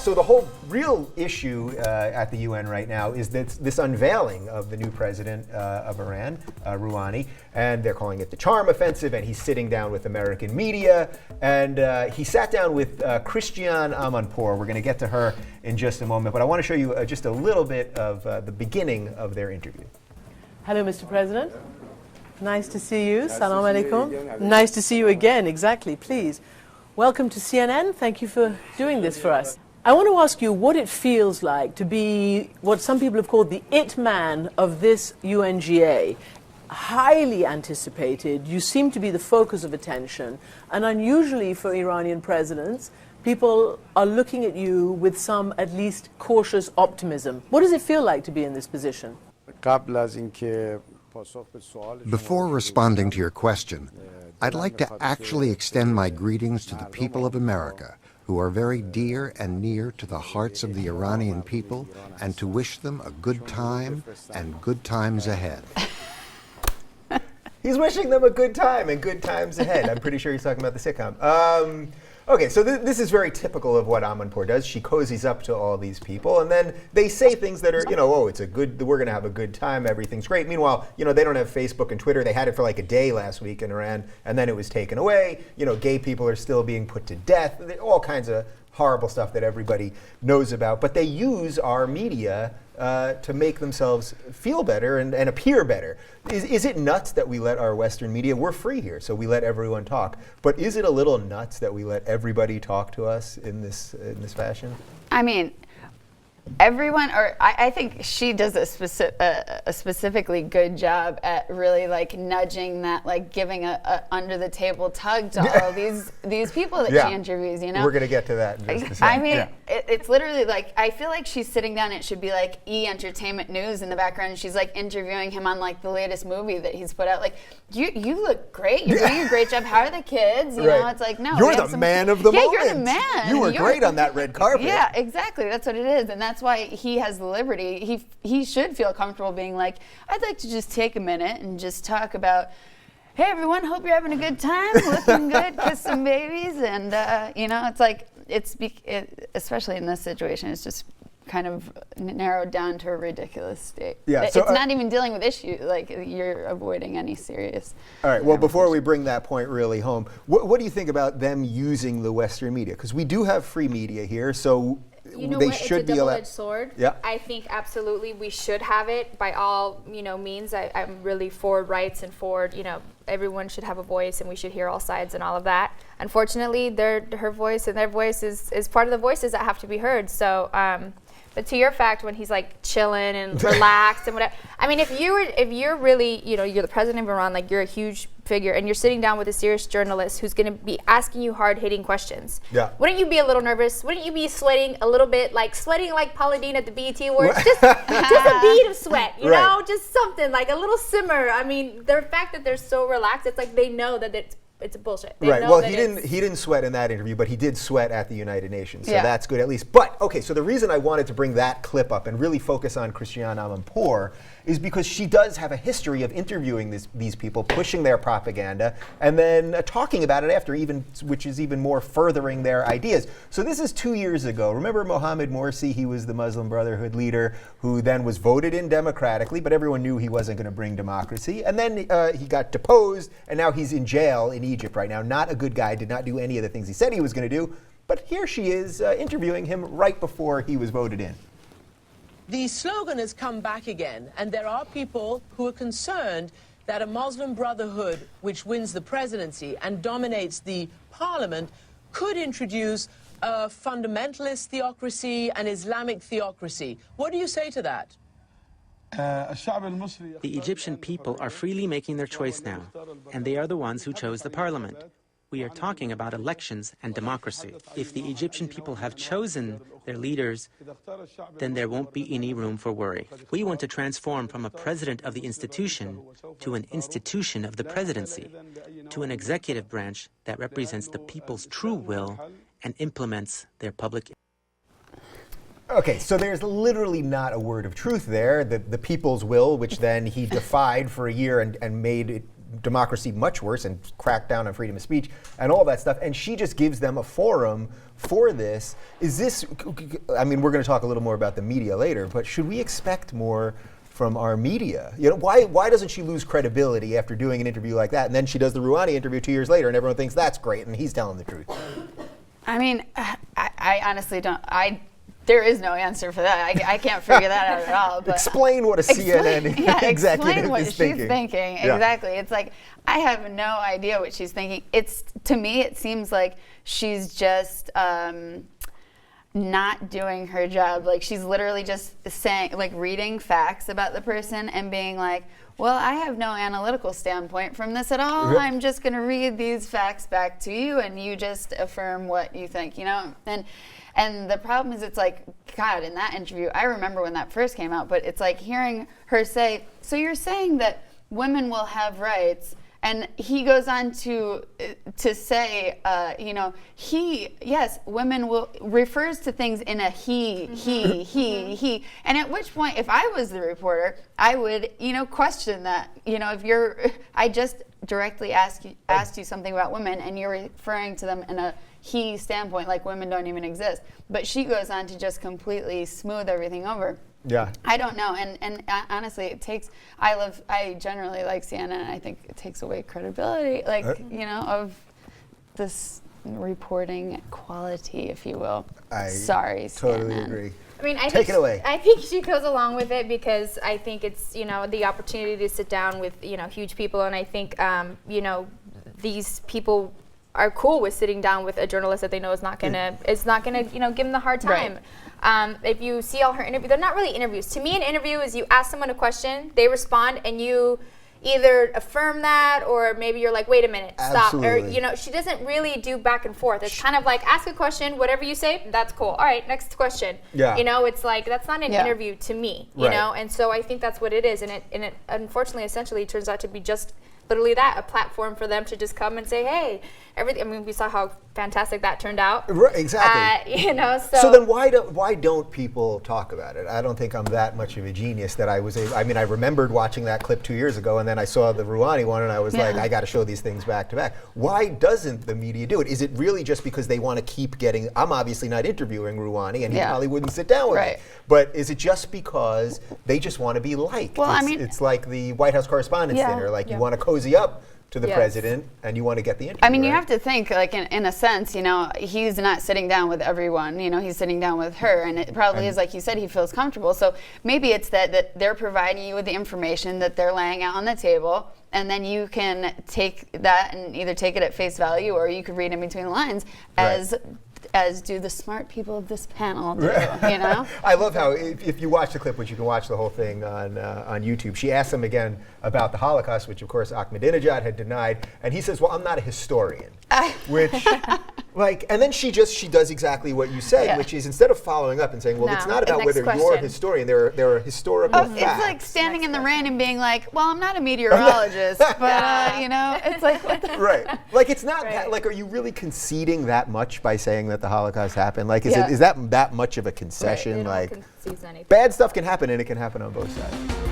So the whole real issue at the UN right now is this unveiling of the new president of Iran, Rouhani, and they're calling it the charm offensive, and he's sitting down with American media, and he sat down with Christiane Amanpour. We're going to get to her in just a moment, but I want to show you just a little bit of the beginning of their interview. Hello, Mr. President. Nice to see you. Salam alaikum. Nice to see you again, exactly, please. Welcome to CNN. Thank you for doing this for us. I want to ask you what it feels like to be what some people have called the it man of this UNGA. Highly anticipated. You seem to be the focus of attention. And unusually for Iranian presidents, people are looking at you with some at least cautious optimism. What does it feel like to be in this position? Before responding to your question, I'd like to actually extend my greetings to the people of America, who are very dear and near to the hearts of the Iranian people, and to wish them a good time and good times ahead. He's wishing them a good time and good times ahead. I'm pretty sure he's talking about the sitcom. Okay, so this is very typical of what Amanpour does. She cozies up to all these people, and then they say things that are, oh, we're going to have a good time, everything's great. Meanwhile, they don't have Facebook and Twitter. They had it for like a day last week in Iran, and then it was taken away. Gay people are still being put to death. All kinds of horrible stuff that everybody knows about. But they use our media to make themselves feel better and appear better. Is it nuts that we let our Western media, we're free here, so we let everyone talk, but is it a little nuts that we let everybody talk to us in this fashion? I mean, everyone, or I think she does a specifically good job at really like nudging that, like giving a under the table tug to all these people that she interviews. We're gonna get to that in just a second. I mean, it's literally like, I feel like she's sitting down. It should be like Entertainment News in the background. And she's like interviewing him on like the latest movie that he's put out. Like, you look great. You're doing a great job. How are the kids? You know, it's like, no, you're the man of the moment. Yeah, you're the man. You were great on that red carpet. Yeah, exactly. That's what it is, and that's why he has the liberty. He should feel comfortable being like, I'd like to just take a minute and just talk about, hey everyone, hope you're having a good time, looking good, kiss some babies, and it's like especially in this situation, it's just kind of narrowed down to a ridiculous state. Yeah, so, it's not even dealing with issues, like you're avoiding any serious. All right, well, before we bring that point really home, what do you think about them using the Western media? Because we do have free media here, so they should be allowed. It's a double-edged sword. Yeah. I think absolutely we should have it by all means. I'm really for rights and for everyone should have a voice and we should hear all sides and all of that. Unfortunately, her voice and their voice is part of the voices that have to be heard. So, but to your fact, when he's like chilling and relaxed and whatever, I mean, if you're really, you're the president of Iran, like you're a huge figure, and you're sitting down with a serious journalist who's going to be asking you hard-hitting questions. Yeah. Wouldn't you be a little nervous? Wouldn't you be sweating a little bit, like sweating like Paula Deen at the BET Awards? Just a bead of sweat, you know, just something like a little simmer. I mean, the fact that they're so relaxed, it's like they know that it's bullshit. Right. Well, he didn't sweat in that interview, but he did sweat at the United Nations, so that's good at least. But okay, so the reason I wanted to bring that clip up and really focus on Christiane Amanpour is because she does have a history of interviewing these people, pushing their propaganda, and then talking about it after, which is even more furthering their ideas. So this is 2 years ago. Remember Mohammad Morsi? He was the Muslim Brotherhood leader who then was voted in democratically, but everyone knew he wasn't going to bring democracy. And then he got deposed, and now he's in jail in Egypt right now. Not a good guy, did not do any of the things he said he was going to do, but here she is interviewing him right before he was voted in. The slogan has come back again, and there are people who are concerned that a Muslim Brotherhood, which wins the presidency and dominates the parliament, could introduce a fundamentalist theocracy and Islamic theocracy. What do you say to that? The Egyptian people are freely making their choice now, and they are the ones who chose the parliament. We are talking about elections and democracy. If the Egyptian people have chosen their leaders, then there won't be any room for worry. We want to transform from a president of the institution to an institution of the presidency, to an executive branch that represents the people's true will and implements their public. Okay, so there's literally not a word of truth there. The people's will, which then he defied for a year and made it democracy much worse and crack down on freedom of speech and all that stuff. And she just gives them a forum for this. Is this, I mean, we're going to talk a little more about the media later, but should we expect more from our media? You know, why doesn't she lose credibility after doing an interview like that? And then she does the Rouhani interview 2 years later and everyone thinks that's great and he's telling the truth. I mean, I honestly don't. There is no answer for that. I can't figure that out at all. But explain what a CNN executive what is thinking. She's thinking. Yeah. Exactly. It's like, I have no idea what she's thinking. To me, it seems like she's just not doing her job. Like, she's literally just saying, like, reading facts about the person and being like, well, I have no analytical standpoint from this at all. I'm just going to read these facts back to you and you just affirm what you think, you know? And the problem is, it's like, God, in that interview, I remember when that first came out, but it's like hearing her say, so you're saying that women will have rights, and he goes on to say, you know, women will, refers to things in a he. And at which point, if I was the reporter, I would, you know, question that. You know, I just directly asked you something about women, and you're referring to them in a he standpoint, like women don't even exist. But she goes on to just completely smooth everything over. Yeah. I don't know, and honestly, it takes. I generally like CNN. I think it takes away credibility, like you know, of this reporting quality, if you will. Sorry, totally CNN. agree. I mean, Take it away. I think she goes along with it because I think it's, you know, the opportunity to sit down with, you know, huge people, and I think, you know, these people are cool with sitting down with a journalist that they know is not gonna, you know, give them the hard time. Right. If you see all her interviews, they're not really interviews. To me, an interview is you ask someone a question, they respond, and you either affirm that, or maybe you're like, wait a minute, stop. Or, you know, she doesn't really do back and forth. It's kind of like, ask a question, whatever you say, that's cool. All right, next question. Yeah. You know, it's like, that's not an interview to me, you know? And so I think that's what it is. And it unfortunately, essentially turns out to be just literally that, a platform for them to just come and say, hey, everything. I mean, we saw how fantastic that turned out. Right, exactly. You know, so then why don't people talk about it? I don't think I'm that much of a genius that I was able, I mean, I remembered watching that clip 2 years ago, and then I saw the Rouhani one, and I was like, I got to show these things back to back. Why doesn't the media do it? Is it really just because they want to keep getting, I'm obviously not interviewing Rouhani, and he probably wouldn't sit down with me. But is it just because they just want to be liked? Well, it's like the White House Correspondents' Dinner, like you want to cozy up to the president, and you want to get the interview. I mean, you have to think, like, in a sense, you know, he's not sitting down with everyone. You know, he's sitting down with her, and it probably is, like you said, he feels comfortable. So maybe it's that they're providing you with the information that they're laying out on the table, and then you can take that and either take it at face value, or you could read in between the lines as do the smart people of this panel do, you know? I love how, if you watch the clip, which you can watch the whole thing on YouTube, she asks him again about the Holocaust, which of course Ahmadinejad had denied, and he says, well, I'm not a historian, which, like, and then she does exactly what you said, which is, instead of following up and saying, well, it's not about whether you're a historian, there are historical facts. It's like standing in the rain and being like, well, I'm not a meteorologist, but, you know, it's like, what the Right. Like, it's not that, like, are you really conceding that much by saying that the Holocaust happened? Like, is that much of a concession? Like, concede anything. Bad stuff can happen, and it can happen on both sides.